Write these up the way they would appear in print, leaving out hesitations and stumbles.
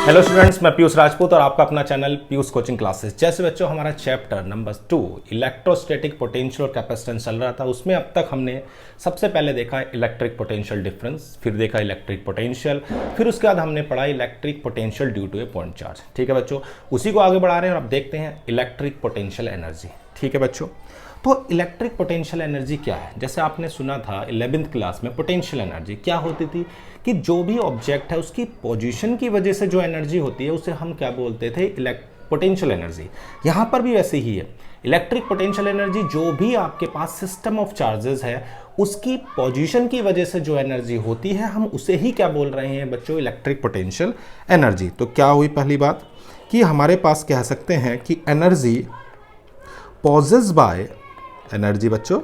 Hello students, मैं पीयूष राजपूत और आपका अपना चैनल पीयूष कोचिंग क्लासेस। जैसे बच्चों हमारा चैप्टर नंबर 2 इलेक्ट्रोस्टैटिक पोटेंशियल और कैपेसिटेंस चल रहा था, उसमें अब तक हमने सबसे पहले देखा इलेक्ट्रिक पोटेंशियल डिफरेंस, फिर देखा इलेक्ट्रिक पोटेंशियल, फिर उसके बाद हमने पढ़ा electric potential due to a point charge. ठीक है बच्चों, उसी को आगे बढ़ा रहे हैं और अब देखते हैं इलेक्ट्रिक पोटेंशियल एनर्जी। ठीक है बच्चों, तो इलेक्ट्रिक पोटेंशियल एनर्जी क्या है? जैसे आपने सुना था 11th क्लास में, पोटेंशियल एनर्जी क्या होती थी कि जो भी ऑब्जेक्ट है उसकी पोजीशन की वजह से जो एनर्जी होती है उसे हम क्या बोलते थे? Potential energy. यहाँ पर भी वैसे ही है। इलेक्ट्रिक पोटेंशियल एनर्जी जो भी आपके पास सिस्टम ऑफ चार्जेस है उसकी पोजीशन की वजह से जो एनर्जी होती है हम उसे ही क्या बोल रहे हैं बच्चों? Electric potential energy. तो क्या हुई पहली बात कि हमारे पास कह सकते हैं कि एनर्जी पॉजेज बाय एनर्जी बच्चों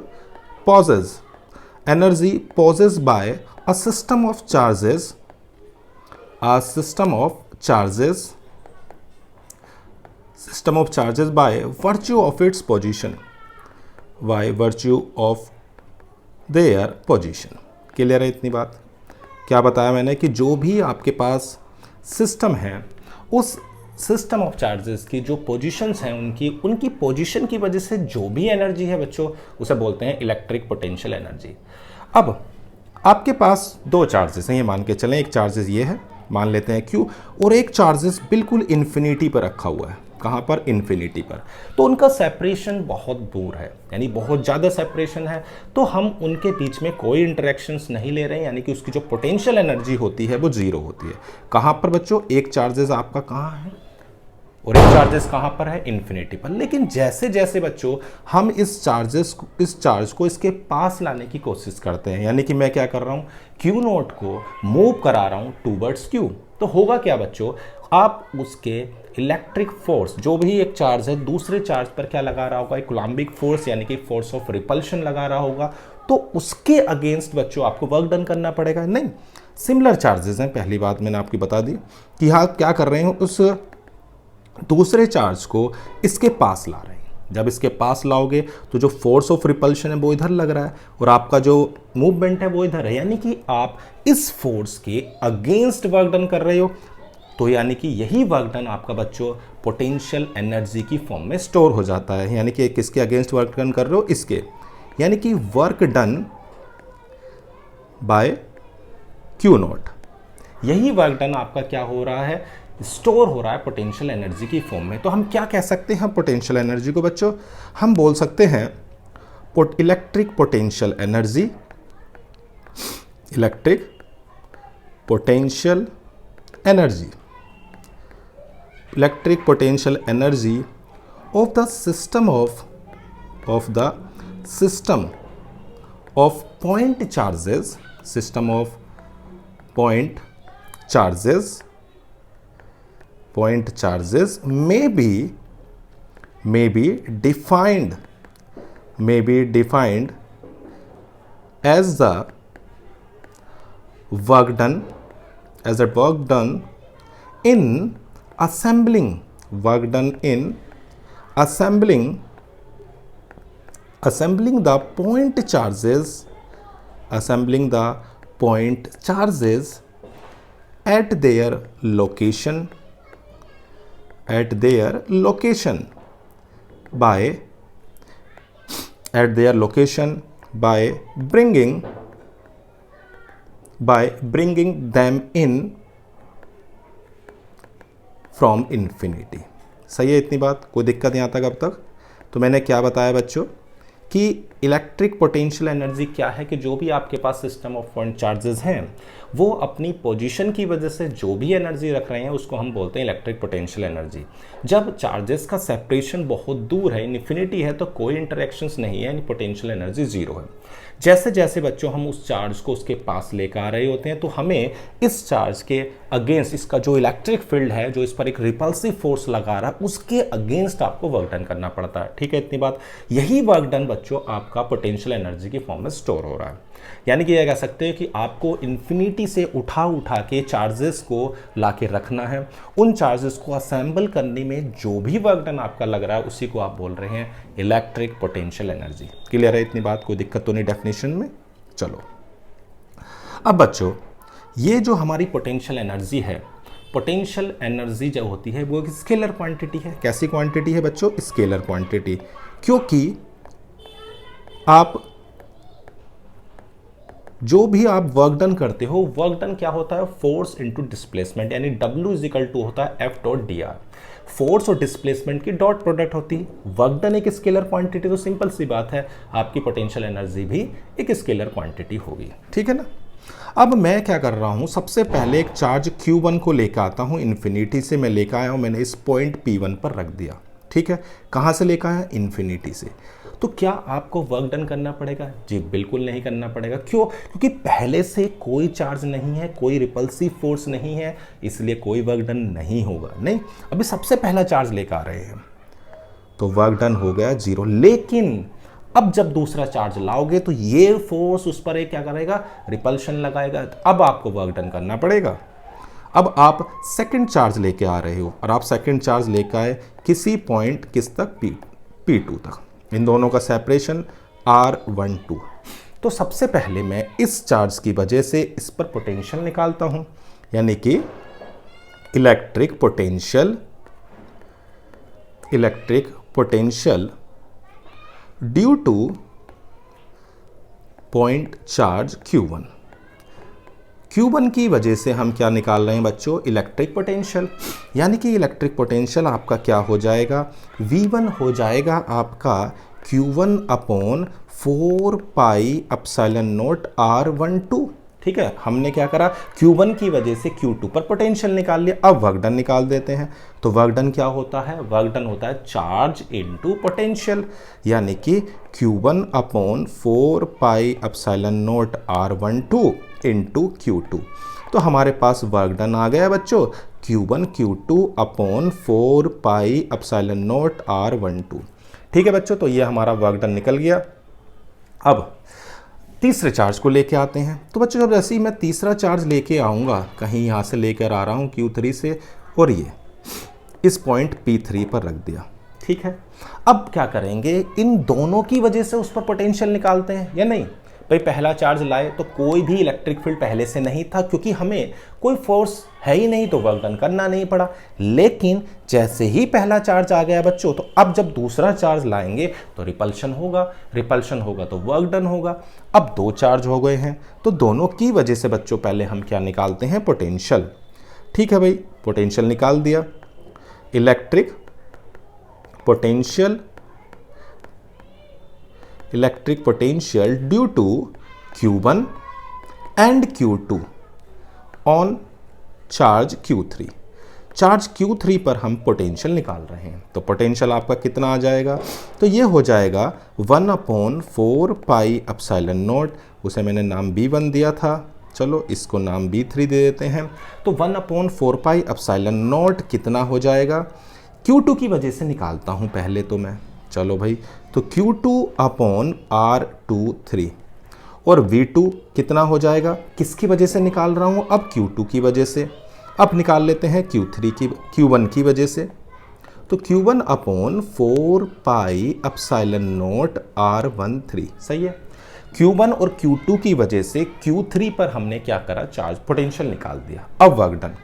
energy possess by a system of charges by virtue of its position, by virtue of their position। Clear है इतनी बात? क्या बताया मैंने कि जो भी आपके पास सिस्टम है उस सिस्टम ऑफ चार्जेस की जो पोजीशंस हैं उनकी पोजीशन की वजह से जो भी एनर्जी है बच्चों उसे बोलते हैं इलेक्ट्रिक पोटेंशियल एनर्जी। अब आपके पास दो चार्जेस हैं, ये मान के चलें, एक चार्जेस ये है, मान लेते हैं Q, और एक चार्जेस बिल्कुल इन्फिनिटी पर रखा हुआ है। कहाँ पर? इन्फिनिटी पर। तो उनका सेपरेशन बहुत दूर है, यानी बहुत ज़्यादा सेपरेशन है, तो हम उनके बीच में कोई इंटरेक्शंस नहीं ले रहे हैं, यानी कि उसकी जो पोटेंशियल एनर्जी होती है वो जीरो होती है। कहाँ पर बच्चों? एक चार्जेस आपका कहाँ है और एक चार्जेस कहाँ पर है? इन्फिनिटी पर। लेकिन जैसे जैसे बच्चों हम इस चार्ज को इसके पास लाने की कोशिश करते हैं, यानी कि मैं क्या कर रहा हूँ? Q नोट को मूव करा रहा हूँ टूवर्ड्स Q, तो होगा क्या बच्चों? आप उसके इलेक्ट्रिक फोर्स, जो भी एक चार्ज है दूसरे चार्ज पर क्या लगा रहा होगा? एक कूलम्बिक फोर्स, यानी कि फोर्स ऑफ रिपल्शन लगा रहा होगा, तो उसके अगेंस्ट बच्चों आपको वर्क डन करना पड़ेगा। नहीं, सिमिलर चार्जेस हैं। पहली बात मैंने आपकी बता दी कि हाँ क्या कर रहे हैं, उस दूसरे चार्ज को इसके पास ला रहे हैं। जब इसके पास लाओगे तो जो फोर्स ऑफ रिपल्शन है वो इधर लग रहा है और आपका जो मूवमेंट है वो इधर है, यानी कि आप इस फोर्स के अगेंस्ट वर्क डन कर रहे हो। तो यानी कि यही वर्क डन आपका बच्चों पोटेंशियल एनर्जी की फॉर्म में स्टोर हो जाता है। यानी कि किसके अगेंस्ट वर्क डन कर रहे हो? इसके, यानी कि work done by Q not. यही वर्क डन आपका क्या हो रहा है? स्टोर हो रहा है पोटेंशियल एनर्जी की फॉर्म में। तो हम क्या कह सकते हैं पोटेंशियल एनर्जी को बच्चों? हम बोल सकते हैं electric potential energy, electric potential energy, electric potential energy of the system of point charges, system of point charges may be defined as the work done in assembling the point charges at their location by bringing them in from infinity। सही है इतनी बात? कोई दिक्कत यहाँ तक? अब तक तो मैंने क्या बताया बच्चों कि इलेक्ट्रिक पोटेंशियल एनर्जी क्या है कि जो भी आपके पास सिस्टम ऑफ पॉइंट चार्जेस हैं वो अपनी पोजीशन की वजह से जो भी एनर्जी रख रहे हैं उसको हम बोलते हैं इलेक्ट्रिक पोटेंशियल एनर्जी। जब चार्जेस का सेपरेशन बहुत दूर है, इन्फिनिटी है, तो कोई इंटरेक्शंस नहीं है, यानी पोटेंशियल एनर्जी जीरो है। जैसे जैसे बच्चों हम उस चार्ज को उसके पास लेकर आ रहे होते हैं तो हमें इस चार्ज के अगेंस्ट, इसका जो इलेक्ट्रिक फील्ड है जो इस पर एक रिपल्सिव फोर्स लगा रहा है, उसके अगेंस्ट आपको वर्क डन करना पड़ता है। ठीक है इतनी बात? यही वर्क डन बच्चों आपका पोटेंशियल एनर्जी की फॉर्म में स्टोर हो रहा है। यानी कि यह कह सकते हैं कि आपको इन्फिनिटी से उठा के चार्जेस को लाके रखना है। उन चार्जेस को असेंबल करने में जो भी वर्क डन आपका लग रहा है उसी को आप बोल रहे हैं इलेक्ट्रिक पोटेंशियल एनर्जी। क्लियर है इतनी बात? कोई दिक्कत तो नहीं डेफिनेशन में? चलो अब बच्चों ये जो हमारी पोटेंशियल एनर्जी है, पोटेंशियल एनर्जी जो होती है वो एक स्केलर क्वांटिटी है। कैसी क्वांटिटी है बच्चों? Scalar quantity. क्योंकि आप जो भी आप वर्क डन करते हो, वर्क डन क्या होता है? फोर्स इनटू डिस्प्लेसमेंट, यानी W इज इक्वल टू होता है F dot D R. Force और डिस्प्लेसमेंट की डॉट प्रोडक्ट होती है। वर्क डन एक स्केलर क्वांटिटी, तो सिंपल सी बात है आपकी पोटेंशियल एनर्जी भी एक स्केलर क्वांटिटी होगी। ठीक है ना। अब मैं क्या कर रहा हूं, सबसे पहले एक चार्ज Q1 को लेकर आता हूं, इन्फिनिटी से मैं लेकर आया हूं, मैंने इस पॉइंट P1 पर रख दिया। ठीक है, कहां से लेकर आया? इन्फिनिटी से। तो क्या आपको वर्क डन करना पड़ेगा? जी बिल्कुल नहीं करना पड़ेगा। क्यों? क्योंकि पहले से कोई चार्ज नहीं है, कोई रिपल्सिव फोर्स नहीं है, इसलिए कोई वर्क डन नहीं होगा। नहीं, अभी सबसे पहला चार्ज लेकर आ रहे हैं तो वर्क डन हो गया 0। लेकिन अब जब दूसरा चार्ज लाओगे तो ये फोर्स उस पर एक क्या करेगा? रिपल्शन लगाएगा। अब आपको वर्क डन करना पड़ेगा। अब आप सेकंड चार्ज लेके आ रहे हो और आप सेकंड चार्ज लेकर आए किसी पॉइंट किस तक? P2 तक। इन दोनों का सेपरेशन R12। तो सबसे पहले मैं इस चार्ज की वजह से इस पर पोटेंशियल निकालता हूं, यानी कि electric potential due two point charge Q1 की वजह से हम क्या निकाल रहे हैं बच्चों? Electric potential. यानी कि इलेक्ट्रिक पोटेंशियल आपका क्या हो जाएगा? V1 हो जाएगा आपका Q1 upon 4 pi epsilon not R12। ठीक है, हमने क्या करा? Q1 की वजह से Q2 पर पोटेंशियल निकाल लिया। अब वर्क डन निकाल देते हैं। तो वर्क डन क्या होता है? वर्क डन होता है चार्ज इनटू पोटेंशियल, यानी कि Q1 upon 4 pi epsilon not R12 into Q2। तो हमारे पास वर्क डन आ गया बच्चों, Q1 Q2 upon 4 pi epsilon not R12। ठीक है बच्चों, तो ये हमारा वर्क डन निकल गया। अब तीसरे चार्ज को लेके आते हैं। तो बच्चों जब जैसे ही मैं तीसरा चार्ज लेके आऊँगा, कहीं यहाँ से लेकर आ रहा हूँ Q3 से, और ये इस पॉइंट P3 पर रख दिया। ठीक है, अब क्या करेंगे? इन दोनों की वजह से उस पर पोटेंशियल निकालते हैं या नहीं? भाई पहला चार्ज लाए तो कोई भी इलेक्ट्रिक फील्ड पहले से नहीं था, क्योंकि हमें कोई फोर्स है ही नहीं, तो वर्क डन करना नहीं पड़ा। लेकिन जैसे ही पहला चार्ज आ गया बच्चों, तो अब जब दूसरा चार्ज लाएंगे तो रिपल्शन होगा तो वर्क डन होगा। अब दो चार्ज हो गए हैं, तो दोनों की वजह से बच्चों पहले हम क्या निकालते हैं? पोटेंशियल। ठीक है भाई, पोटेंशियल निकाल दिया। Electric potential due to Q1 and Q2 on charge Q3। Charge Q3 पर हम पोटेंशियल निकाल रहे हैं, तो पोटेंशियल आपका कितना आ जाएगा? तो ये हो जाएगा 1/4 पाई एप्सिलॉन नॉट, उसे मैंने नाम B1 दिया था, चलो इसको नाम B3 दे देते हैं। तो 1/4 पाई एप्सिलॉन नॉट कितना हो जाएगा? Q2 की वजह से निकालता हूँ पहले तो मैं, चलो भाई, तो Q2 अपॉन R23 और V2 कितना हो जाएगा? किसकी वजह से निकाल रहा हूँ? अब Q2 की वजह से। अब निकाल लेते हैं Q1 की वजह से। तो Q1 upon 4 pi epsilon not R13, सही है। Q1 और Q2 की वजह से Q3 पर हमने क्या करा? चार्ज पोटेंशियल निकाल दिया। अब वर्क डन,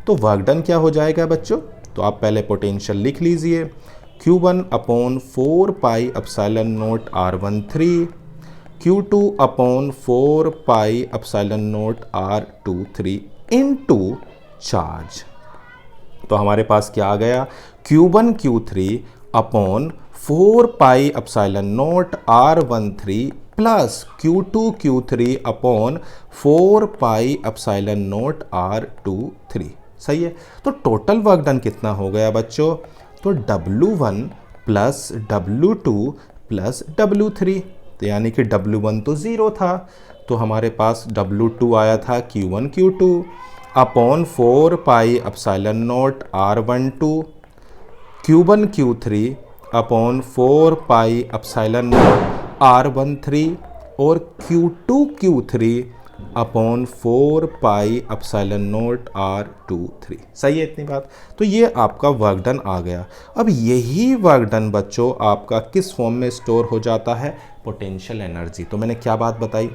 तो वर्क डन क्या हो जाएगा बच्चों? तो आप पहले पोटेंशियल लिख लीजिए, Q1 upon 4 pi epsilon not R13, Q2 upon 4 pi epsilon not R23 into charge. तो हमारे पास क्या आ गया? Q1 Q3 upon 4 pi epsilon not R13 plus Q2 Q3 upon 4 pi epsilon not R23, सही है। तो टोटल वर्क डन कितना हो गया बच्चों? तो W1 plus W2 plus W3, तो यानी कि W1 तो 0 था, तो हमारे पास W2 आया था Q1 Q2 upon 4 pi epsilon not R12, Q1 Q3 upon 4 pi epsilon not R13 और Q2 Q3 upon 4 pi epsilon not R23, सही है इतनी बात। तो ये आपका वर्क डन आ गया। अब यही वर्क डन बच्चों आपका किस फॉर्म में स्टोर हो जाता है? Potential energy. तो मैंने क्या बात बताई?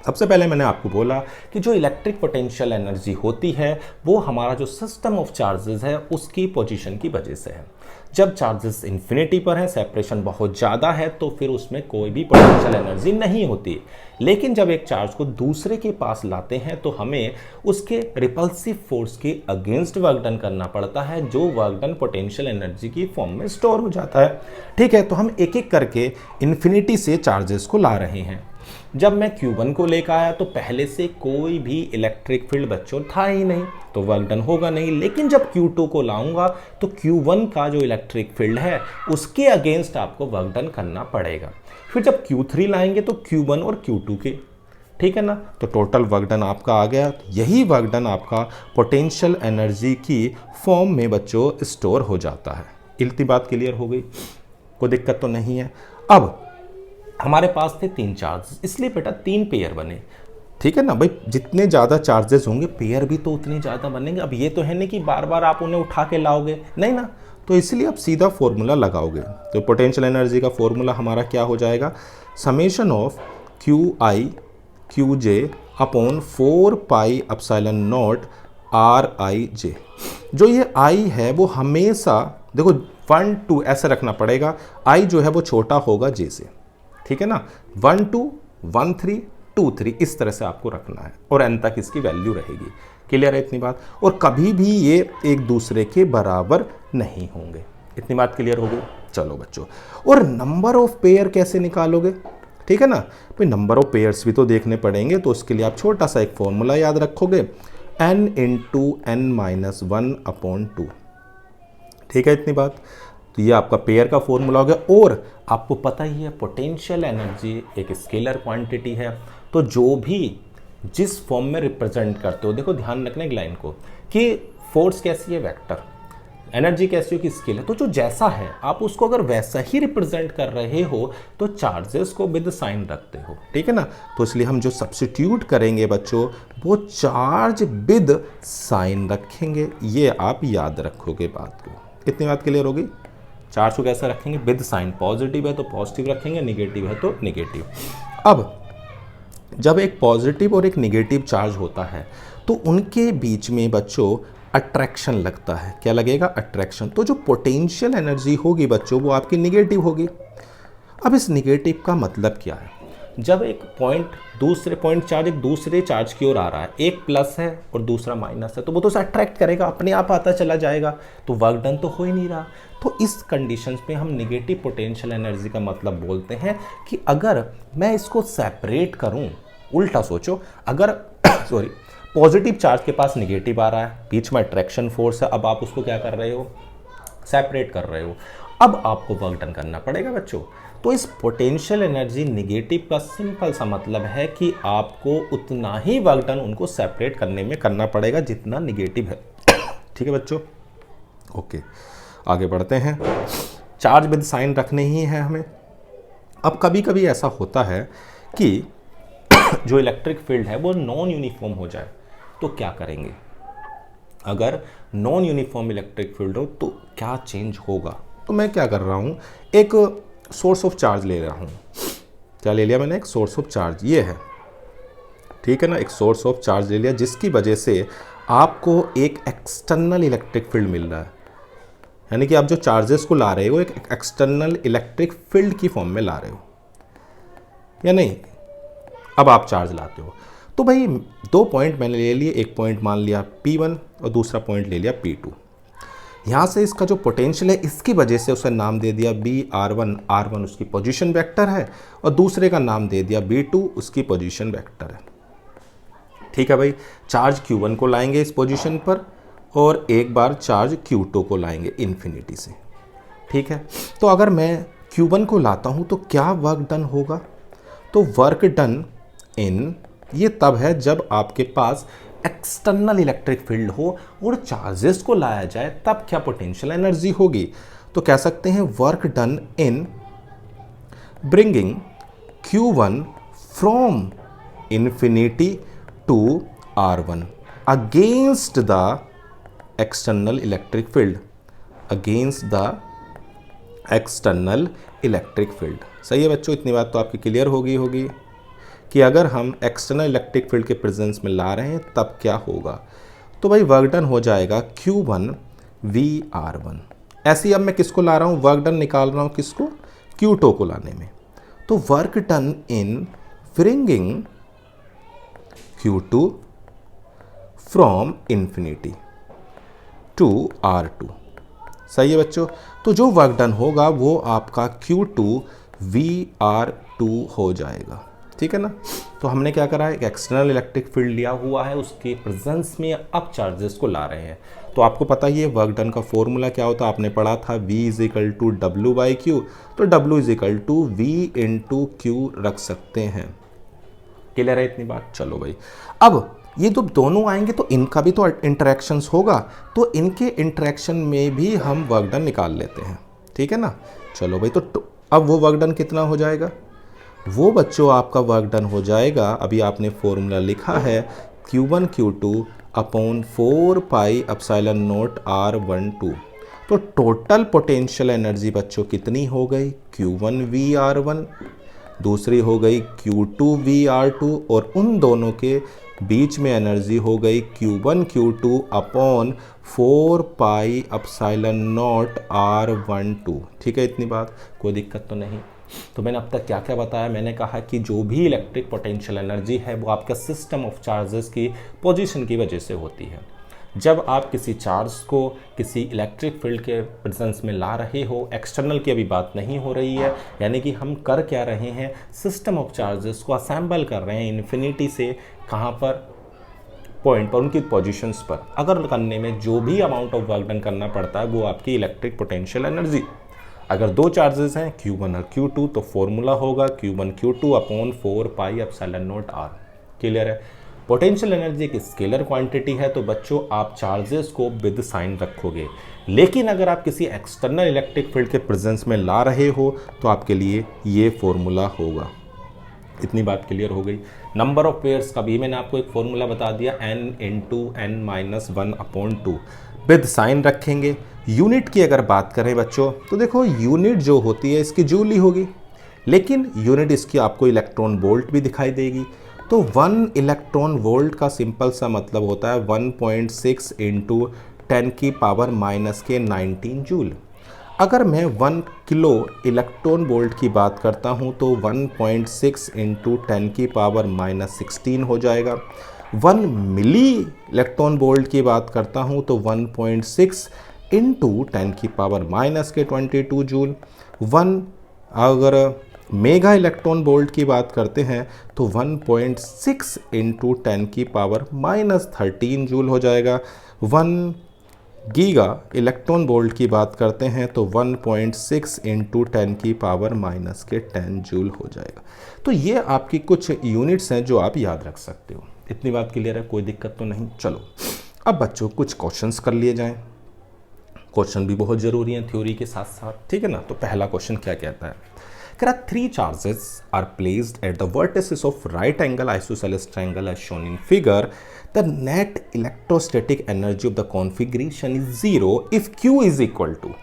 सबसे पहले मैंने आपको बोला कि जो इलेक्ट्रिक पोटेंशियल एनर्जी होती है वो हमारा जो सिस्टम ऑफ चार्जेस है उसकी पोजीशन की वजह से है। जब चार्जेस इन्फिनिटी पर है, सेपरेशन बहुत ज़्यादा है, तो फिर उसमें कोई भी पोटेंशियल एनर्जी नहीं होती। लेकिन जब एक चार्ज को दूसरे के पास लाते हैं तो हमें उसके रिपल्सिव फोर्स के अगेंस्ट वर्क डन करना पड़ता है, जो वर्क डन पोटेंशियल एनर्जी की फॉर्म में स्टोर हो जाता है। ठीक है, तो हम एक एक करके इन्फिनिटी से चार्जेस को ला रहे हैं। जब मैं Q1 को लेकर आया तो पहले से कोई भी इलेक्ट्रिक फील्ड बच्चों था ही नहीं, तो वर्क डन होगा नहीं। लेकिन जब Q2 को लाऊंगा तो Q1 का जो इलेक्ट्रिक फील्ड है उसके अगेंस्ट आपको वर्क डन करना पड़ेगा। फिर जब Q3 लाएंगे तो Q1 और Q2 के, ठीक है ना, तो टोटल वर्क डन आपका आ गया। यही वर्क डन आपका पोटेंशियल एनर्जी की फॉर्म में बच्चों स्टोर हो जाता है। इतनी बात क्लियर हो गई, कोई दिक्कत तो नहीं है। अब हमारे पास थे 3 चार्जेस, इसलिए बेटा 3 पेयर बने। ठीक है ना भाई, जितने ज़्यादा चार्जेस होंगे पेयर भी तो उतने ज़्यादा बनेंगे। अब ये तो है नहीं कि बार बार आप उन्हें उठा के लाओगे, नहीं ना, तो इसलिए आप सीधा फॉर्मूला लगाओगे। तो पोटेंशियल एनर्जी का फॉर्मूला हमारा क्या हो जाएगा, summation of QI QJ upon 4 pi epsilon not RIJ। जो ये I है वो हमेशा देखो 1 2 ऐसे रखना पड़ेगा, I जो है वो छोटा होगा J से, ठीक है ना, 1 2 1 3 2 3 इस तरह से आपको रखना है और n तक इसकी वैल्यू रहेगी। क्लियर है इतनी बात, और कभी भी ये एक दूसरे के बराबर नहीं होंगे। इतनी बात क्लियर हो गई। चलो बच्चों, और नंबर ऑफ पेयर कैसे निकालोगे, ठीक है ना भाई, नंबर ऑफ पेयर्स भी तो देखने पड़ेंगे। तो उसके लिए आप छोटा सा एक फॉर्मूला याद रखोगे, n इंटू n-1/2। ठीक है इतनी बात, तो ये आपका पेयर का फॉर्मूला हो गया। और आपको पता ही है पोटेंशियल एनर्जी एक स्केलर क्वांटिटी है, तो जो भी जिस फॉर्म में रिप्रेजेंट करते हो, देखो ध्यान रखना एक लाइन को कि फोर्स कैसी है वेक्टर, एनर्जी कैसी हो कि स्केल है, तो जो जैसा है आप उसको अगर वैसा ही रिप्रेजेंट कर रहे हो तो चार्जेस को विद साइन रखते हो, ठीक है ना। तो इसलिए हम जो सब्स्टिट्यूट करेंगे बच्चों वो चार्ज विद साइन रखेंगे, ये आप याद रखोगे बात को। कितनी बात क्लियर होगी, चार्ज को कैसे रखेंगे विद साइन, पॉजिटिव है तो पॉजिटिव रखेंगे, निगेटिव है तो निगेटिव। अब जब एक पॉजिटिव और एक निगेटिव चार्ज होता है तो उनके बीच में बच्चों अट्रैक्शन लगता है। क्या लगेगा, अट्रैक्शन। तो जो पोटेंशियल एनर्जी होगी बच्चों वो आपकी निगेटिव होगी। अब इस निगेटिव का मतलब क्या है, जब एक पॉइंट दूसरे पॉइंट चार्ज एक दूसरे चार्ज की ओर आ रहा है, एक प्लस है और दूसरा माइनस है, तो वो तो उसे अट्रैक्ट करेगा, अपने आप आता चला जाएगा, तो वर्क डन तो हो ही नहीं रहा। तो इस कंडीशंस में हम निगेटिव पोटेंशियल एनर्जी का मतलब बोलते हैं कि अगर मैं इसको सेपरेट करूं, उल्टा सोचो, अगर सॉरी पॉजिटिव चार्ज के पास निगेटिव आ रहा है, बीच में अट्रैक्शन फोर्स है, अब आप उसको क्या कर रहे हो, सेपरेट कर रहे हो, अब आपको वर्क डन करना पड़ेगा बच्चों। तो इस पोटेंशियल एनर्जी निगेटिव का सिंपल सा मतलब है कि आपको उतना ही वर्क डन उनको सेपरेट करने में करना पड़ेगा जितना निगेटिव है। ठीक है बच्चों, ओके आगे बढ़ते हैं। चार्ज विद साइन रखने ही है हमें। अब कभी कभी ऐसा होता है कि जो इलेक्ट्रिक फील्ड है वो नॉन यूनिफॉर्म हो जाए, तो क्या करेंगे, अगर नॉन यूनिफॉर्म इलेक्ट्रिक फील्ड हो तो क्या चेंज होगा। तो मैं क्या कर रहा हूँ, एक सोर्स ऑफ चार्ज ले रहा हूँ। क्या ले लिया मैंने, एक सोर्स ऑफ चार्ज, ये है, ठीक है ना, एक सोर्स ऑफ चार्ज ले लिया जिसकी वजह से आपको एक एक्सटर्नल इलेक्ट्रिक फील्ड मिल रहा है, यानी कि आप जो चार्जेस को ला रहे हो एक एक्सटर्नल इलेक्ट्रिक फील्ड की फॉर्म में ला रहे हो या नहीं। अब आप चार्ज लाते हो तो भाई 2 पॉइंट मैंने ले लिए, एक पॉइंट मान लिया P1 और दूसरा पॉइंट ले लिया P2। यहाँ से इसका जो पोटेंशियल है इसकी वजह से उसे नाम दे दिया BR1, R1 उसकी पोजीशन वेक्टर है, और दूसरे का नाम दे दिया B2 उसकी पोजीशन वेक्टर है। ठीक है भाई, चार्ज Q1 को लाएंगे इस पोजीशन पर और एक बार चार्ज Q2 को लाएंगे इन्फिनिटी से। ठीक है, तो अगर मैं Q1 को लाता हूँ तो क्या वर्क डन होगा, तो वर्क डन इन ये तब है जब आपके पास एक्सटर्नल इलेक्ट्रिक फील्ड हो और चार्जेस को लाया जाए, तब क्या पोटेंशियल एनर्जी होगी। तो कह सकते हैं work done in bringing Q1 from infinity to R1 against the external electric field, against the external electric field. सही है बच्चों, इतनी बात तो आपकी क्लियर होगी। कि अगर हम एक्सटर्नल इलेक्ट्रिक फील्ड के प्रेजेंस में ला रहे हैं तब क्या होगा। तो भाई वर्क डन हो जाएगा Q1 VR1। ऐसे ही अब मैं किसको ला रहा हूँ, वर्क डन निकाल रहा हूँ किसको, Q2 को लाने में। तो work done in bringing Q2 from infinity to R2। सही है बच्चों। तो जो वर्क डन होगा वो आपका Q2 VR2 हो जाएगा, ठीक है ना। तो हमने क्या करा है, एक एक्सटर्नल इलेक्ट्रिक फील्ड लिया हुआ है, उसके प्रेजेंस में अब चार्जेस को ला रहे हैं। तो आपको पता ही है वर्क डन का फॉर्मूला क्या होता है, आपने पढ़ा था V is equal to W by Q. तो W is equal to V into Q रख सकते हैं। क्लियर है इतनी बात। चलो भाई, अब ये जब दोनों आएंगे तो इनका भी तो इंटरेक्शंस होगा, तो इनके इंटरेक्शन में भी हम वर्क डन निकाल लेते हैं, ठीक है ना। चलो भाई, तो अब वो वर्क डन कितना हो जाएगा, वो बच्चों आपका वर्क डन हो जाएगा, अभी आपने फॉर्मूला लिखा है Q1 Q2 upon 4 pi epsilon not R12। तो टोटल पोटेंशियल एनर्जी बच्चों कितनी हो गई, Q1 VR1, दूसरी हो गई Q2 VR2, और उन दोनों के बीच में एनर्जी हो गई Q1 Q2 upon 4 pi epsilon not R12। ठीक है इतनी बात, कोई दिक्कत तो नहीं। तो मैंने अब तक क्या क्या बताया, मैंने कहा कि जो भी इलेक्ट्रिक पोटेंशियल एनर्जी है वो आपका सिस्टम ऑफ चार्जेस की पोजीशन की वजह से होती है। जब आप किसी चार्ज को किसी इलेक्ट्रिक फील्ड के प्रेजेंस में ला रहे हो, एक्सटर्नल की अभी बात नहीं हो रही है, यानी कि हम कर क्या रहे हैं, सिस्टम ऑफ चार्जेस को असेंबल कर रहे हैं इन्फिनिटी से, कहाँ पर, पॉइंट पर, उनकी पोजीशंस पर। अगर करने में जो भी अमाउंट ऑफ वर्क डन करना पड़ता है वो आपकी इलेक्ट्रिक पोटेंशियल एनर्जी। अगर दो चार्जेस हैं Q1 और Q2 तो फॉर्मूला होगा Q1 Q2 upon 4 pi epsilon not R। Clear है। पोटेंशियल एनर्जी एक स्केलर क्वांटिटी है, तो बच्चों आप चार्जेस को विद साइन रखोगे, लेकिन अगर आप किसी एक्सटर्नल इलेक्ट्रिक फील्ड के प्रेजेंस में ला रहे हो तो आपके लिए ये फॉर्मूला होगा। इतनी बात क्लियर हो गई। नंबर ऑफ पेयर्स का भी मैंने आपको एक फॉर्मूला बता दिया, n into n minus 1 upon 2, with sign रखेंगे। यूनिट की अगर बात करें बच्चों तो देखो यूनिट जो होती है इसकी जूल ही होगी, लेकिन यूनिट इसकी आपको इलेक्ट्रॉन वोल्ट भी दिखाई देगी। तो 1 इलेक्ट्रॉन वोल्ट का सिंपल सा मतलब होता है 1.6 इंटू 10 की पावर माइनस के 19 जूल। अगर मैं 1 किलो इलेक्ट्रॉन वोल्ट की बात करता हूं तो 1.6 इंटू 10 की पावर माइनस 16 हो जाएगा। 1 मिली इलेक्ट्रॉन वोल्ट की बात करता हूं तो 1.6 इंटू 10 की पावर माइनस के 22 जूल। 1 अगर मेगा इलेक्ट्रॉन वोल्ट की बात करते हैं तो 1.6 इंटू 10 की पावर माइनस 13 जूल हो जाएगा। 1 गीगा इलेक्ट्रॉन वोल्ट की बात करते हैं तो 1.6 इंटू 10 की पावर माइनस के 10 जूल हो जाएगा। तो ये आपकी कुछ यूनिट्स हैं जो आप याद रख सकते हो। इतनी बात क्लियर है, कोई दिक्कत तो नहीं। चलो अब बच्चों कुछ क्वेश्चंस कर लिए जाएं। क्वेश्चन भी बहुत ज़रूरी हैं थ्योरी के साथ साथ, ठीक है ना। तो पहला क्वेश्चन क्या कहता है, कह रहा 3 charges are placed at the vertices of right angle isosceles triangle as shown in figure. The net electrostatic energy of the configuration is 0 if Q is equal to।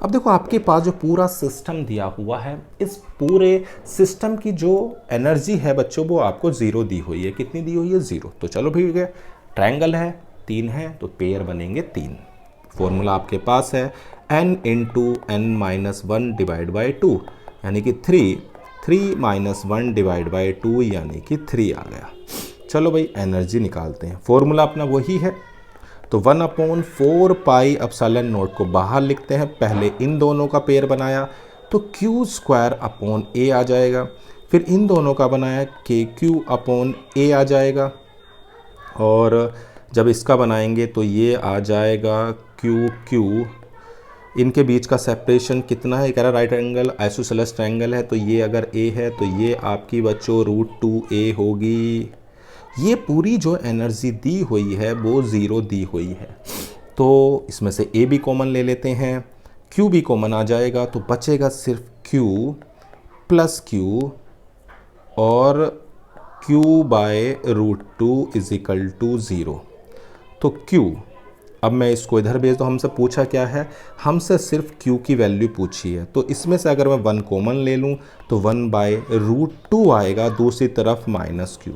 अब देखो आपके पास जो पूरा सिस्टम दिया हुआ है, इस पूरे सिस्टम की जो एनर्जी है बच्चों वो आपको 0 दी हुई है। कितनी दी हुई है, 0। तो चलो ठीक है, ट्रायंगल है, 3 है तो पेयर बनेंगे 3। फॉर्मूला आपके पास है n into n minus 1 divide by 2 यानी कि 3 माइनस 1 डिवाइड बाई 2 यानी कि 3 आ गया। चलो भाई एनर्जी निकालते हैं। फॉर्मूला अपना वही है, तो 1/4 पाई एप्सिलॉन नॉट को बाहर लिखते हैं। पहले इन दोनों का पेयर बनाया तो Q स्क्वायर अपॉन A आ जाएगा, फिर इन दोनों का बनाया KQ अपॉन A आ जाएगा, और जब इसका बनाएंगे तो ये आ जाएगा QQ। इनके बीच का सेपरेशन कितना है, कह रहा राइट एंगल आइसोसेलेस ट्रायंगल है, तो ये अगर A है तो ये आपकी बच्चों √2A होगी। ये पूरी जो एनर्जी दी हुई है वो 0 दी हुई है, तो इसमें से A भी कॉमन ले लेते हैं, Q भी कॉमन आ जाएगा, तो बचेगा सिर्फ Q प्लस Q और Q by √2 is equal to 0। तो Q अब मैं इसको इधर भेज दूँ, हमसे पूछा क्या है, हमसे सिर्फ q की वैल्यू पूछी है, तो इसमें से अगर मैं 1 कॉमन ले लूँ तो 1/√2 आएगा, दूसरी तरफ -q।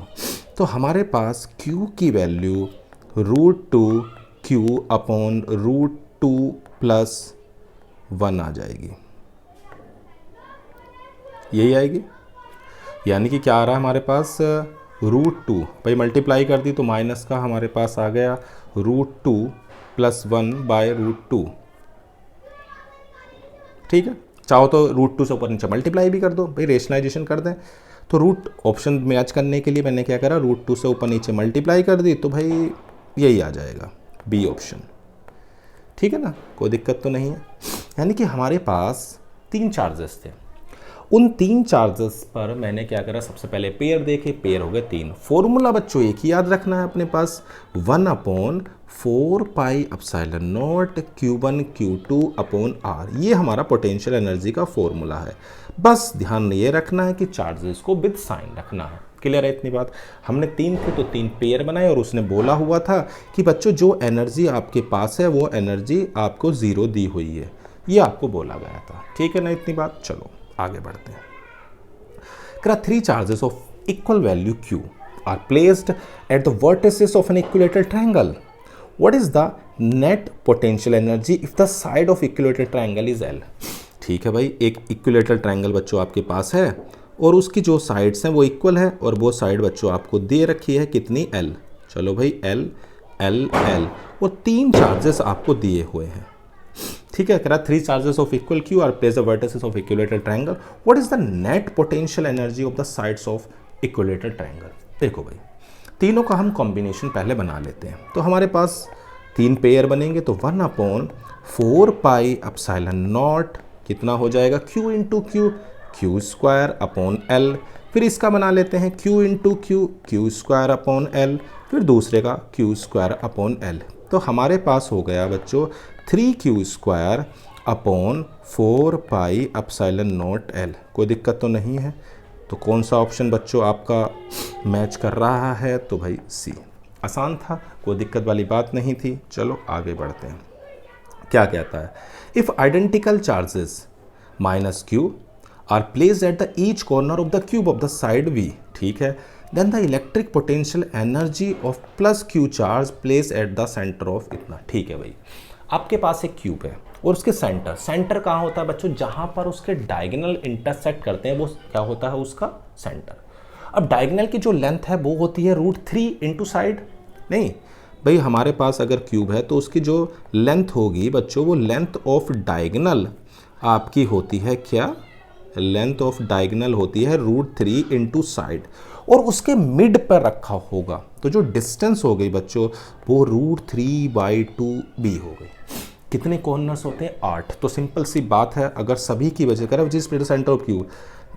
तो हमारे पास q की वैल्यू √2 q अपॉन √2 + 1 आ जाएगी, यही आएगी। यानी कि क्या आ रहा है हमारे पास, √2 भाई मल्टीप्लाई कर दी तो माइनस का हमारे पास आ गया √2 + 1/√2। ठीक है, चाहो तो √2 से ऊपर नीचे मल्टीप्लाई भी कर दो भाई, रेशनलाइजेशन कर दें। तो रूट ऑप्शन मैच करने के लिए मैंने क्या करा, √2 से ऊपर नीचे मल्टीप्लाई कर दी, तो भाई यही आ जाएगा बी ऑप्शन। ठीक है ना, कोई दिक्कत तो नहीं है। यानी कि हमारे पास 3 चार्जेस थे, उन 3 चार्जेस पर मैंने क्या करा, सबसे पहले पेयर देखे, पेयर हो गए 3। फॉर्मूला बच्चों एक ही याद रखना है अपने पास, 1/4πε0 Q1 Q2 अपॉन R, ये हमारा पोटेंशियल एनर्जी का फॉर्मूला है। बस ध्यान ये रखना है कि चार्जेस को विद साइन रखना है। क्लियर है इतनी बात। हमने 3 थे तो 3 पेयर बनाए, और उसने बोला हुआ था कि बच्चों जो एनर्जी आपके पास है वो एनर्जी आपको 0 दी हुई है, ये आपको बोला गया था। ठीक है ना इतनी बात। चलो आगे बढ़ते हैं। 3 charges of equal value Q are placed at the vertices of an equilateral triangle. What is the net potential energy if the side of equilateral triangle is L। ठीक है भाई, एक इक्विलेटरल ट्रायंगल बच्चों आपके पास है और उसकी जो साइड्स हैं वो इक्वल है, और वो साइड बच्चों आपको दे रखी है कितनी, L। चलो भाई L L L, और 3 चार्जेस आपको दिए हुए हैं। ठीक है, कह रहा 3 charges of equal Q are placed at the vertices of equilateral triangle. What is the net potential energy of the sides of equilateral triangle. देखो भाई, तीनों का हम कॉम्बिनेशन पहले बना लेते हैं। तो हमारे पास 3 पेयर बनेंगे, तो 1/4πε0 कितना हो जाएगा, Q into Q, Q² upon L। फिर इसका बना लेते हैं Q into Q, Q² upon L। फिर दूसरे का Q² अपॉन L। तो हमारे पास हो गया बच्चों 3Q² अपॉन 4πε0L। कोई दिक्कत तो नहीं है। तो कौन सा ऑप्शन बच्चों आपका मैच कर रहा है, तो भाई सी। आसान था, कोई दिक्कत वाली बात नहीं थी। चलो आगे बढ़ते हैं। क्या कहता है, if identical charges -Q are placed at the each corner of the cube of the side V, ठीक है, then the electric potential energy of +Q charge place at the centre of इतना। ठीक है भाई, आपके पास एक क्यूब है और उसके सेंटर कहाँ होता है बच्चों, जहाँ पर उसके डायगोनल इंटरसेक्ट करते हैं वो क्या होता है, उसका सेंटर। अब डायगोनल की जो लेंथ है वो होती है √3 इंटू साइड। नहीं भाई, हमारे पास अगर क्यूब है तो उसकी जो लेंथ होगी बच्चों, वो लेंथ ऑफ डायगोनल आपकी होती है क्या, लेंथ ऑफ डायगोनल होती है √3 इंटू साइड, और उसके मिड पर रखा होगा। तो जो डिस्टेंस हो गई बच्चों वो √3/2b हो गई। कितने कॉर्नर्स होते हैं, 8। तो सिंपल सी बात है, अगर सभी की वजह करें which is centre of cube,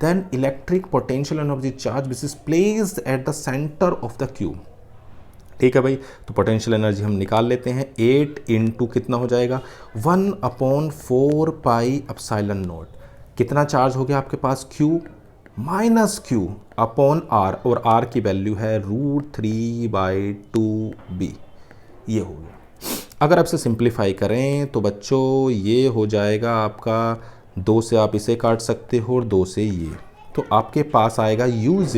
then electric potential energy charge which is placed at the centre of the cube. ठीक है भाई, तो पोटेंशियल एनर्जी हम निकाल लेते हैं। 8 इंटू कितना हो जाएगा, 1/4πε0। कितना चार्ज हो गया आपके पास, Q -Q अपॉन R, और R की वैल्यू है √3/2b। ये हो गया। अगर आपसे सिंप्लीफाई करें तो बच्चों ये हो जाएगा आपका, 2 से आप इसे काट सकते हो और 2 से ये, तो आपके पास आएगा U =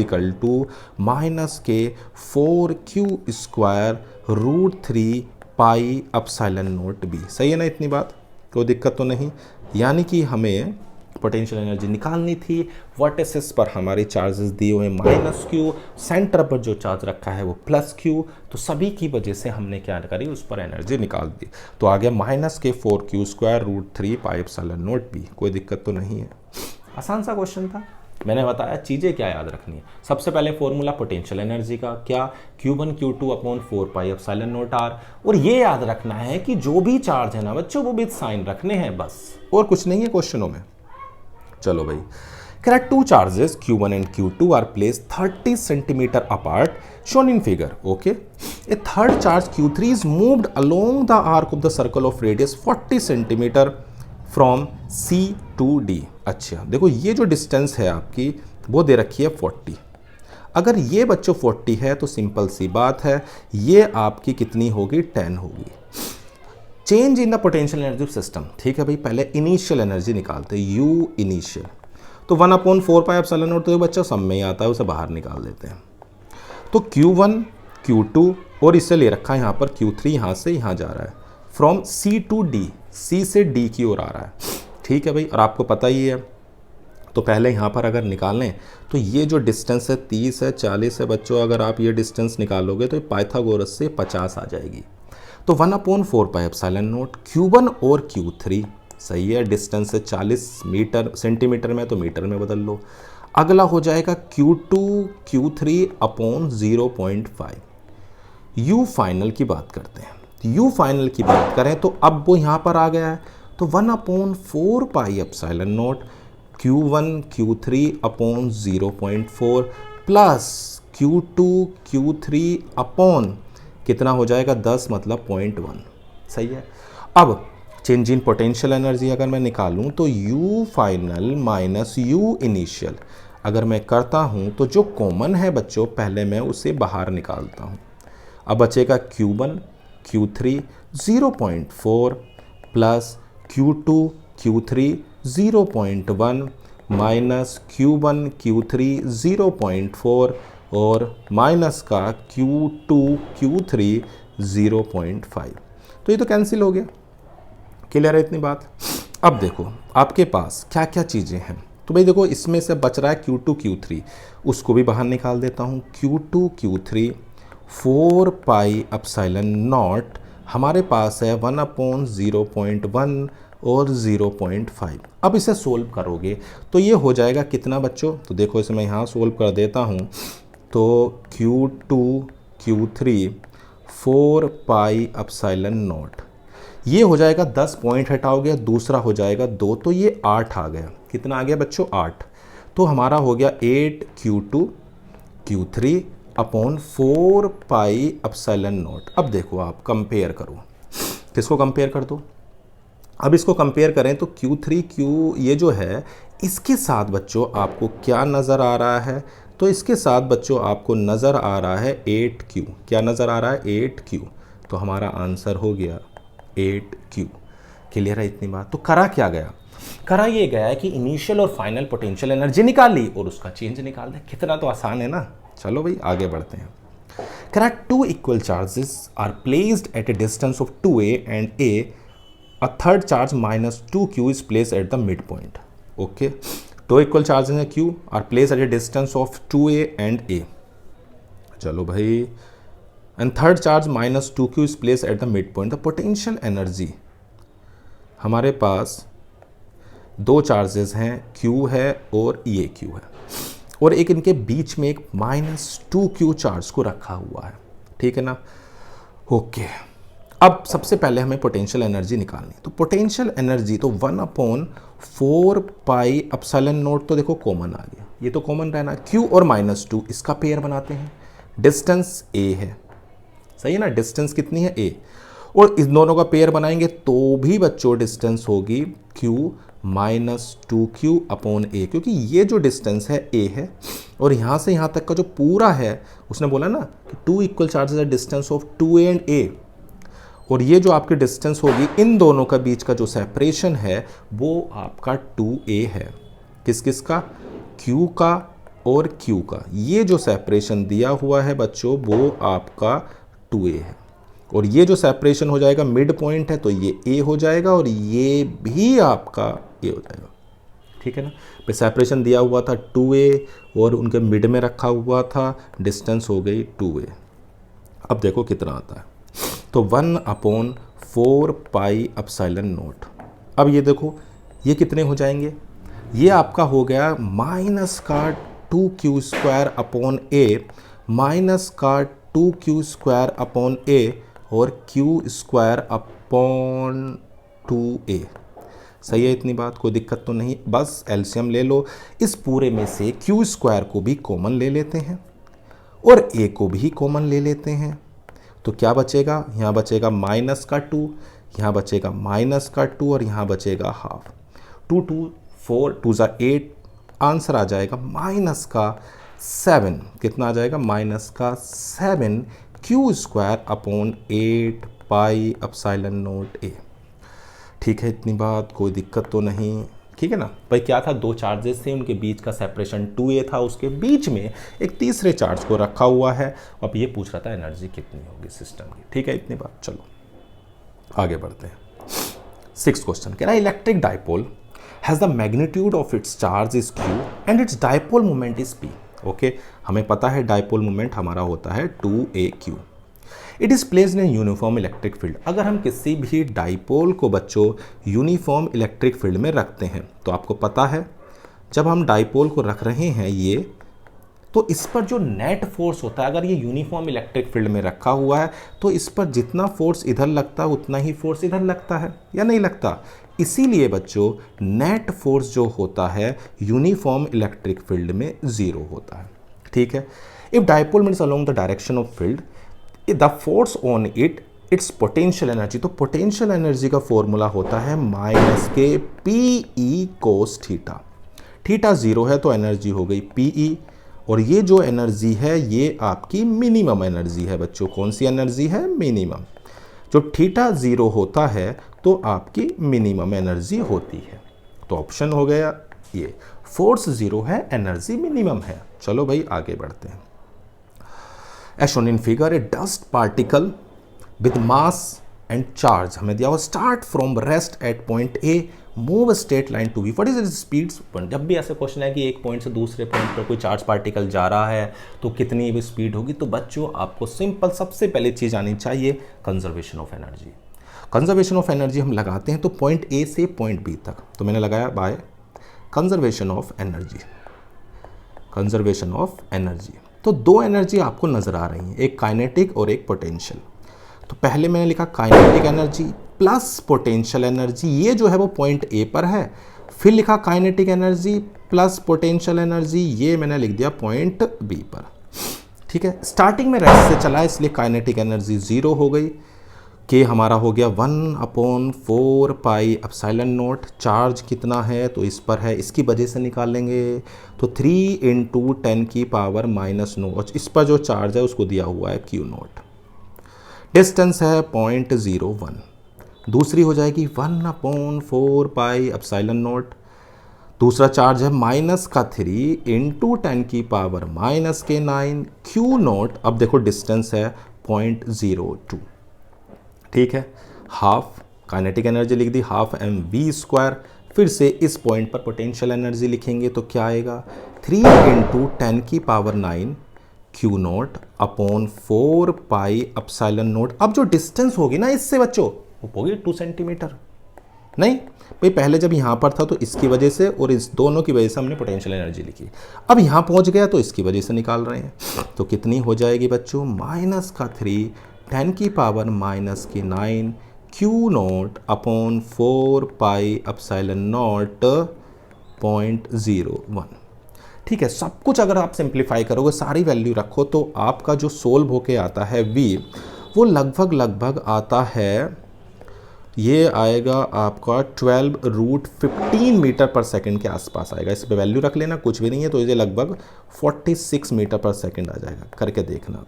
-K4Q² √3πε0b। सही है ना इतनी बात, कोई दिक्कत तो नहीं। यानी कि हमें पोटेंशियल एनर्जी निकालनी थी। वर्टिसेस पर हमारे चार्जेस दिए हुए -Q, सेंटर पर जो चार्ज रखा है वो +Q, तो सभी की वजह से हमने क्या करी, उस पर एनर्जी निकाल दी। तो आ गया -K4Q² √3πε0b। कोई दिक्कत तो नहीं है, आसान सा क्वेश्चन था। मैंने बताया चीज़ें क्या याद रखनी है। सबसे पहले फॉर्मूला पोटेंशियल एनर्जी का क्या, Q1 Q2 अपॉन 4πε0R, और ये याद रखना है कि जो भी चार्ज है ना बच्चों वो भी साइन रखने हैं, बस और कुछ नहीं है क्वेश्चनों में। चलो भाई, correct 2 charges Q1 and Q2 are placed 30 centimetre apart shown in figure. Okay, a third charge Q3 is moved along the arc of the circle of radius 40 centimeter from C to D. अच्छा देखो, ये जो distance है आपकी वो दे रखी है 40। अगर ये बच्चों 40 है तो सिंपल सी बात है, ये आपकी कितनी होगी, 10 होगी। Change in the potential energy of system. ठीक है भाई, पहले इनिशियल एनर्जी निकालते हैं, यू इनिशियल। तो 1/4 पाई एप्सिलॉन नॉट तो बच्चा सब में ही आता है, उसे बाहर निकाल देते हैं। तो Q1 Q2 और इसे ले रखा है यहाँ पर Q3, यहाँ से यहाँ जा रहा है, from C to D, C से D की ओर आ रहा है। ठीक है भाई, और आपको पता ही है, तो पहले यहाँ पर अगर निकालें तो ये जो डिस्टेंस है 30 है, 40 है बच्चों, अगर आप ये डिस्टेंस निकालोगे तो पाइथागोरस से 50 आ जाएगी। तो 1/4 पाई एप्सिलॉन नॉट Q1 और Q3, सही है, डिस्टेंस है 40 मीटर, सेंटीमीटर में तो मीटर में बदल लो। अगला हो जाएगा Q2 Q3 upon 0.5। You final की बात करते हैं, यू फाइनल की बात करें तो अब वो यहाँ पर आ गया है, तो 1/4 pi epsilon not Q1 Q3 upon 0.4 plus Q2 Q3 upon कितना हो जाएगा 10, मतलब 0.1। सही है। अब चेंज इन पोटेंशियल एनर्जी अगर मैं निकालूं तो U final minus U initial अगर मैं करता हूं तो जो कॉमन है बच्चों पहले मैं उसे बाहर निकालता हूं। अब बचेगा Q1 Q3 0.4 plus Q2 Q3 0.1 minus Q1 Q3 0.4 और माइनस का Q2 Q3 0.5। तो ये तो कैंसिल हो गया। क्लियर है इतनी बात। अब देखो आपके पास क्या क्या चीज़ें हैं, तो भाई देखो इसमें से बच रहा है Q2 Q3, उसको भी बाहर निकाल देता हूँ। Q2 Q3 4 pi epsilon not हमारे पास है 1/0.1 और 0.5। अब इसे सोल्व करोगे तो ये हो जाएगा कितना बच्चों, तो देखो इसे मैं यहाँ सोल्व कर देता हूँ। तो Q2 Q3 4 pi epsilon not, ये हो जाएगा 10 पॉइंट हटाओगे, दूसरा हो जाएगा 2, तो ये 8 आ गया। कितना आ गया बच्चों 8। तो हमारा हो गया 8 Q2 Q3 upon 4 pi epsilon not. अब देखो आप कंपेयर करो, किसको कंपेयर कर दो, अब इसको कंपेयर करें तो Q3 Q ये जो है इसके साथ बच्चों आपको क्या नज़र आ रहा है, तो इसके साथ बच्चों आपको नज़र आ रहा है 8Q। क्या नज़र आ रहा है 8Q, तो हमारा आंसर हो गया 8Q। क्लियर है इतनी बात। तो करा क्या गया, करा ये गया है कि इनिशियल और फाइनल पोटेंशियल एनर्जी निकाल ली और उसका चेंज निकाल दे। कितना तो आसान है ना। चलो भाई आगे बढ़ते हैं। करा 2 equal charges are placed at a distance of 2a and a third charge minus 2q is place at the mid point. Okay, 2 equal charges हैं q are place at a distance of 2a and a। चलो भाई, and third charge minus 2q is place at the mid point. The potential energy, हमारे पास 2 charges हैं, q है और ये q है, और एक इनके बीच में एक माइनस 2q चार्ज को रखा हुआ है। ठीक है ना। ओके, अब सबसे पहले हमें पोटेंशियल एनर्जी निकालनी। तो पोटेंशियल एनर्जी तो 1/4 पाई एप्सिलॉन नॉट, तो देखो कॉमन आ गया, ये तो कॉमन रहना। q और -2 इसका पेयर बनाते हैं, डिस्टेंस a है, सही है ना, डिस्टेंस कितनी है a, और इस दोनों का पेयर बनाएंगे तो भी बच्चों डिस्टेंस होगी q -2q अपॉन a, क्योंकि ये जो डिस्टेंस है a है और यहाँ से यहाँ तक का जो पूरा है, उसने बोला ना कि 2 equal charges are distance of 2a and a, और ये जो आपकी डिस्टेंस होगी इन दोनों का बीच का जो सेपरेशन है वो आपका 2a है। किस किस का, q का और q का। ये जो सेपरेशन दिया हुआ है बच्चों वो आपका 2a है, और ये जो सेपरेशन हो जाएगा मिड पॉइंट है तो ये a हो जाएगा, और ये भी आपका a हो जाएगा। ठीक है ना। पे सेपरेशन दिया हुआ था 2a और उनके मिड में रखा हुआ था, डिस्टेंस हो गई 2a। अब देखो कितना आता है, तो 1/4 पाई एप्सिलॉन नॉट। अब ये देखो ये कितने हो जाएंगे, ये आपका हो गया माइनस का 2q square upon a, minus का 2q स्क्वायर अपॉन a और q स्क्वायर अपॉन 2a। सही है इतनी बात, कोई दिक्कत तो नहीं। बस एलसीएम ले लो, इस पूरे में से q स्क्वायर को भी कॉमन ले लेते हैं और a को भी कॉमन ले लेते हैं, तो क्या बचेगा, यहाँ बचेगा माइनस का 2, यहाँ बचेगा माइनस का 2 और यहाँ बचेगा हाफ। 2 2 4 2 ज़ा 8, आंसर आ जाएगा माइनस का 7। कितना आ जाएगा, माइनस का 7 q square upon 8 pi epsilon not a. ठीक है, इतनी बात, कोई दिक्कत तो नहीं, ठीक है ना भाई। क्या था, दो चार्जेस थे, उनके बीच का सेपरेशन 2a था, उसके बीच में एक तीसरे चार्ज को रखा हुआ है। अब ये पूछ रहा था एनर्जी कितनी होगी सिस्टम की। ठीक है, इतनी बात, चलो आगे बढ़ते हैं। 6th क्वेश्चन कह रहा है electric dipole has the magnitude of its charge is q and it's dipole moment is p। Okay, हमें पता है डाइपोल मोमेंट हमारा होता है 2aq। It is placed in uniform electric field. अगर हम किसी भी डाइपोल को बच्चों यूनिफॉर्म इलेक्ट्रिक फील्ड में रखते हैं तो आपको पता है जब हम डाइपोल को रख रहे हैं ये, तो इस पर जो नेट फोर्स होता है, अगर ये यूनिफॉर्म इलेक्ट्रिक फील्ड में रखा हुआ है तो इस पर जितना फोर्स इधर लगता है उतना ही फोर्स इधर लगता है या नहीं लगता। इसीलिए बच्चों नेट फोर्स जो होता है यूनिफॉर्म इलेक्ट्रिक फील्ड में 0 होता है। ठीक है, if dipole means along the direction of field the force on it it's potential energy. तो पोटेंशियल एनर्जी का फॉर्मूला होता है -k PE cos theta. Theta 0 है तो एनर्जी हो गई PE, और ये जो एनर्जी है ये आपकी मिनिमम एनर्जी है बच्चों। कौन सी एनर्जी है, मिनिमम। जब थीटा 0 होता है तो आपकी मिनिमम एनर्जी होती है। तो ऑप्शन हो गया ये, फोर्स 0 है, एनर्जी मिनिमम है। चलो भाई आगे बढ़ते हैं। As shown in figure, a dust particle with mass and charge हमें दिया हुआ start from rest at point A, move a straight line to B. What is its speed? जब भी ऐसे क्वेश्चन है कि एक पॉइंट से दूसरे पॉइंट पर कोई चार्ज पार्टिकल जा रहा है तो कितनी भी स्पीड होगी, तो बच्चों आपको सिंपल सबसे पहले चीज़ आनी चाहिए conservation of energy. Conservation of energy हम लगाते हैं तो पॉइंट A से पॉइंट B तक, तो मैंने लगाया by conservation of energy. Conservation of energy, तो दो एनर्जी आपको नज़र आ रही हैं, एक काइनेटिक और एक पोटेंशियल। तो पहले मैंने लिखा kinetic energy plus potential energy, ये जो है वो पॉइंट ए पर है। फिर लिखा kinetic energy plus potential energy, ये मैंने लिख दिया पॉइंट बी पर। ठीक है, स्टार्टिंग में रेस्ट से चला इसलिए काइनेटिक एनर्जी 0 हो गई। के हमारा हो गया 1/4 पाई एप्सिलॉन नॉट। चार्ज कितना है तो इस पर है, इसकी वजह से निकालेंगे तो 3 × 10 की पावर -9। इस पर जो चार्ज है उसको दिया हुआ है Q0। डिस्टेंस है 0.01। दूसरी हो जाएगी 1/4 पाई एप्सिलॉन नॉट। दूसरा चार्ज है -3 × 10 की पावर -9 Q0। अब देखो डिस्टेंस है 0.02। ठीक है, हाफ काइनेटिक एनर्जी लिख दी, हाफ mv²। फिर से इस पॉइंट पर पोटेंशियल एनर्जी लिखेंगे तो क्या आएगा, 3 × 10 की power 9 Q0/4 pi epsilon not. अब जो डिस्टेंस होगी ना इससे बच्चों वो होगी 2 सेंटीमीटर। नहीं भाई, पहले जब यहाँ पर था तो इसकी वजह से और इस दोनों की वजह से हमने पोटेंशियल एनर्जी लिखी। अब यहाँ पहुँच गया तो इसकी वजह से निकाल रहे हैं, तो कितनी हो जाएगी बच्चों, -3 10 की power -9 Q0/4 pi epsilon not 0.01। ठीक है, सब कुछ अगर आप सिंप्लीफाई करोगे, सारी वैल्यू रखो, तो आपका जो सोल्व होके आता है V वो लगभग आता है, ये आएगा आपका 12√15 मीटर पर सेकंड के आसपास आएगा। इस पे वैल्यू रख लेना, कुछ भी नहीं है, तो ये लगभग 46 मीटर पर सेकंड आ जाएगा। करके देखना,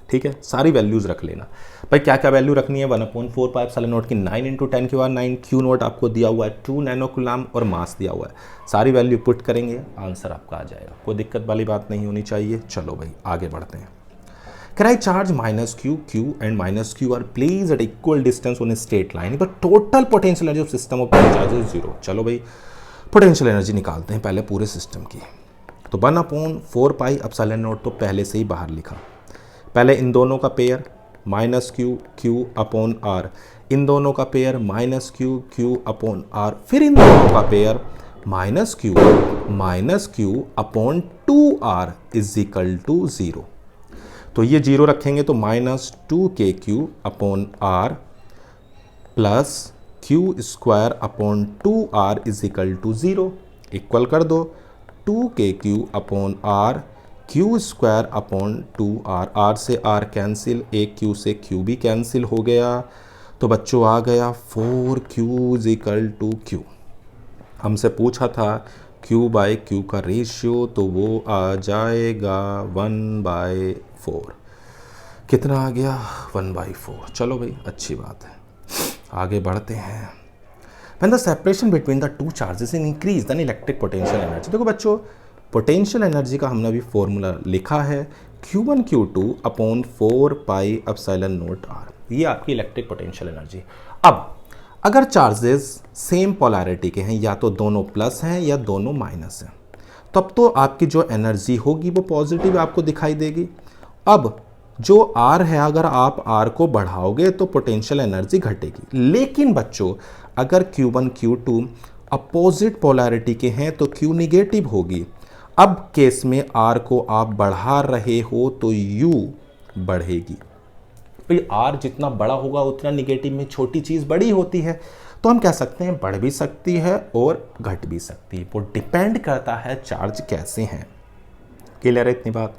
ठीक है, सारी वैल्यूज़ रख लेना। भाई क्या क्या वैल्यू रखनी है, 1/4 पाई एप्सिलॉन नॉट की 9 × 10 की पावर 9 Q0 आपको दिया हुआ है 2 नैनो कूलम और मास दिया हुआ है। सारी वैल्यू पुट करेंगे, आंसर आपका आ जाएगा, कोई दिक्कत वाली बात नहीं होनी चाहिए। चलो भाई आगे बढ़ते हैं। Can charge -Q and -Q are place at equal distance on a straight line, but total potential energy of system of charge is 0। चलो भाई पोटेंशियल एनर्जी निकालते हैं पहले पूरे सिस्टम की। तो 1/4 पाई एप्सिलॉन नॉट तो पहले से ही बाहर लिखा। पहले इन दोनों का पेयर -Q/R, इन दोनों का पेयर -Q/R, फिर इन दोनों का pair -Q/2R is equal to 0। तो ये 0 रखेंगे तो -2KQ/R plus Q²/2R is equal to 0। Equal कर दो 2KQ/R Q²/2R। R से R कैंसिल, एक Q से Q भी कैंसिल हो गया। तो बच्चों आ गया 4Q is equal to Q। हमसे पूछा था Q/Q का रेशियो, तो वो आ जाएगा 1/4। कितना आ गया 1/4। चलो भाई अच्छी बात है, आगे बढ़ते हैं। When the separation between the two charges is increased then electric potential energy। देखो बच्चों, पोटेंशियल एनर्जी का हमने अभी फॉर्मूला लिखा है Q1 Q2 upon 4 pi epsilon not R। ये आपकी इलेक्ट्रिक पोटेंशियल एनर्जी। अब अगर चार्जेस सेम पोलैरिटी के हैं, या तो दोनों प्लस हैं या दोनों माइनस हैं, तब तो आपकी जो एनर्जी होगी वो पॉजिटिव आपको दिखाई देगी। अब जो R है, अगर आप R को बढ़ाओगे तो पोटेंशियल एनर्जी घटेगी। लेकिन बच्चों अगर Q1 Q2 अपोजिट पोलैरिटी के हैं तो Q निगेटिव होगी। अब केस में R को आप बढ़ा रहे हो तो U बढ़ेगी। भाई R जितना बड़ा होगा उतना निगेटिव में छोटी चीज़ बड़ी होती है, तो हम कह सकते हैं बढ़ भी सकती है और घट भी सकती है। वो डिपेंड करता है चार्ज कैसे हैं। क्लियर है इतनी बात?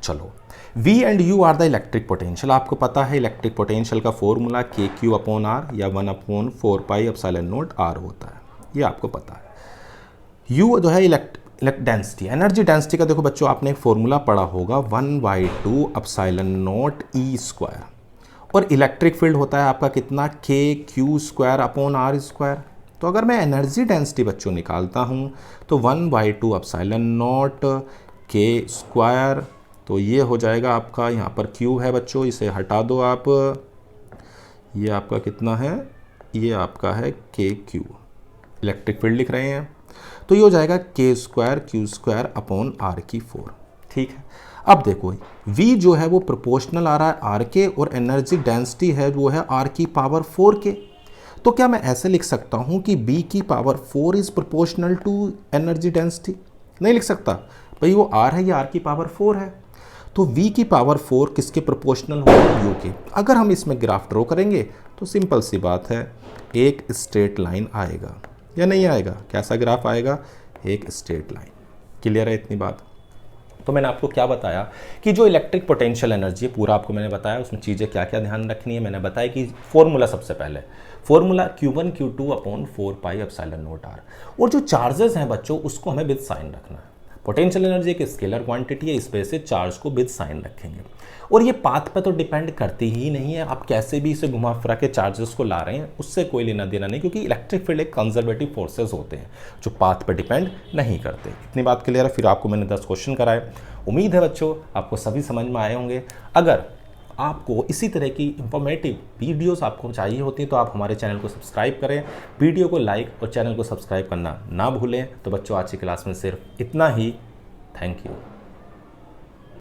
चलो, V and U are the electric potential. आपको पता है इलेक्ट्रिक पोटेंशियल का फॉर्मूला KQ अपॉन R या 1/4 पाई एप्सिलॉन नॉट R होता है, ये आपको पता है। U जो है डेंसिटी, एनर्जी डेंसिटी का देखो बच्चों आपने एक फॉर्मूला पढ़ा होगा 1/2 एप्सिलॉन नॉट E स्क्वायर, और इलेक्ट्रिक फील्ड होता है आपका कितना KQ square upon R square. तो अगर मैं एनर्जी डेंसिटी बच्चों निकालता हूँ तो 1/2 एप्सिलॉन नॉट K स्क्वायर, तो ये हो जाएगा आपका, यहाँ पर Q है बच्चों, इसे हटा दो आप, ये आपका कितना है, ये आपका है KQ, इलेक्ट्रिक फील्ड लिख रहे हैं, तो ये हो जाएगा K square Q square upon R⁴। ठीक है। अब देखो V जो है वो प्रोपोर्शनल आ रहा है R के, और एनर्जी डेंसिटी है वो है R⁴ के। तो क्या मैं ऐसे लिख सकता हूँ कि B⁴ is proportional to energy density? नहीं लिख सकता भाई, वो R है, ये R⁴ है, तो V⁴ किसके प्रोपोर्शनल होगा? U के। अगर हम इसमें ग्राफ ड्रॉ करेंगे तो सिंपल सी बात है, एक स्ट्रेट लाइन आएगा या नहीं आएगा? कैसा ग्राफ आएगा? एक स्ट्रेट लाइन। क्लियर है इतनी बात? तो मैंने आपको क्या बताया कि जो इलेक्ट्रिक पोटेंशियल एनर्जी है पूरा आपको मैंने बताया, उसमें चीज़ें क्या क्या ध्यान रखनी है। मैंने बताया कि फॉर्मूला, सबसे पहले formula Q1 Q2 upon 4 pi epsilon not R, और जो चार्जेस हैं बच्चों उसको हमें विद साइन रखना है। पोटेंशियल एनर्जी एक स्केलर क्वांटिटी है, इस वजह से चार्ज को विद साइन रखेंगे, और ये पाथ पे तो डिपेंड करती ही नहीं है, आप कैसे भी इसे घुमा फिरा के चार्जेस को ला रहे हैं उससे कोई लेना देना नहीं, क्योंकि इलेक्ट्रिक फील्ड एक कंजर्वेटिव फोर्सेस होते हैं जो पाथ पे डिपेंड नहीं करते। इतनी बात क्लियर है? फिर आपको मैंने 10 क्वेश्चन कराए, उम्मीद है बच्चों आपको सभी समझ में आए होंगे। अगर आपको इसी तरह की इंफॉर्मेटिव वीडियोस आपको चाहिए होती हैं तो आप हमारे चैनल को सब्सक्राइब करें, वीडियो को लाइक और चैनल को सब्सक्राइब करना ना भूलें। तो बच्चों आज की क्लास में सिर्फ इतना ही। Thank you.